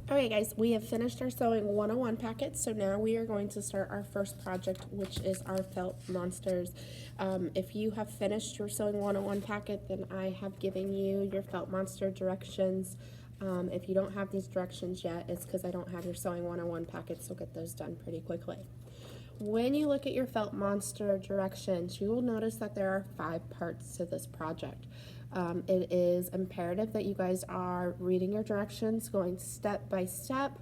Alright guys, we have finished our Sewing 101 packet, so now we are going to start our first project, which is our felt monsters. If you have finished your Sewing 101 packet, then I have given you your felt monster directions. If you don't have these directions yet, it's because I don't have your Sewing 101 packet, so get those done pretty quickly. When you look at your felt monster directions, you will notice that there are 5 parts to this project. It is imperative that you guys are reading your directions, going step by step,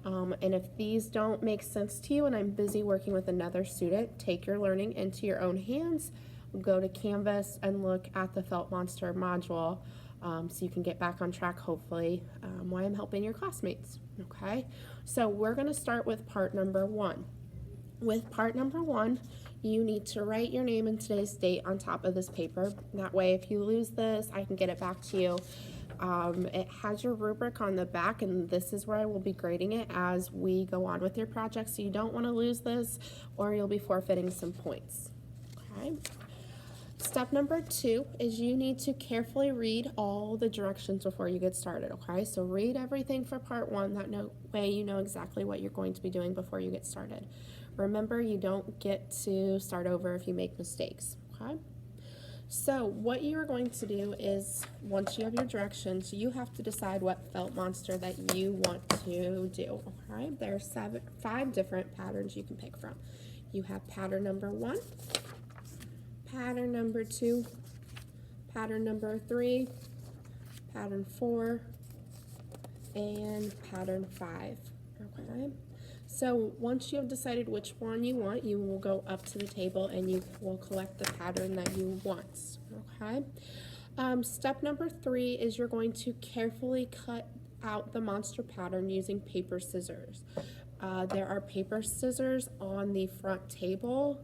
and if these don't make sense to you and I'm busy working with another student, take your learning into your own hands, go to Canvas and look at the felt monster module, so you can get back on track hopefully while I'm helping your classmates. Okay, so we're going to start with part number 1. With part number 1, you need to write your name and today's date on top of this paper. That way, if you lose this, I can get it back to you. It has your rubric on the back, and this is where I will be grading it as we go on with your project, so you don't want to lose this or you'll be forfeiting some points. Okay. Step number 2 is you need to carefully read all the directions before you get started, okay? So read everything for part 1, that way you know exactly what you're going to be doing before you get started. Remember, you don't get to start over if you make mistakes, okay? So what you're going to do is, once you have your directions, you have to decide what felt monster that you want to do, okay? There are 5 different patterns you can pick from. You have pattern number 1, pattern number 2, pattern number 3, pattern 4, and pattern 5, okay? So once you have decided which one you want, you will go up to the table and you will collect the pattern that you want, okay? Step number 3 is you're going to carefully cut out the monster pattern using paper scissors. There are paper scissors on the front table,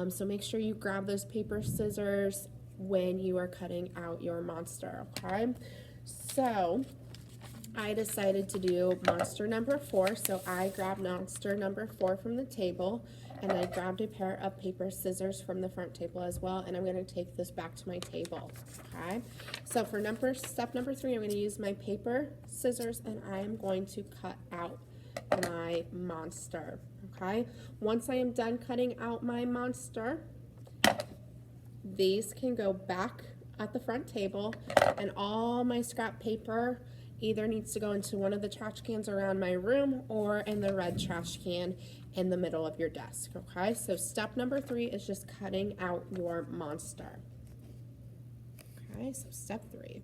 so make sure you grab those paper scissors when you are cutting out your monster, okay? So I decided to do monster number 4, so I grabbed monster number 4 from the table, and I grabbed a pair of paper scissors from the front table as well, and I'm going to take this back to my table, okay? So for step number 3, I'm going to use my paper scissors, and I am going to cut out my monster, okay? Once I am done cutting out my monster, these can go back at the front table, and all my scrap paper either needs to go into one of the trash cans around my room or in the red trash can in the middle of your desk, okay? So step number 3 is just cutting out your monster. Okay, so step 3.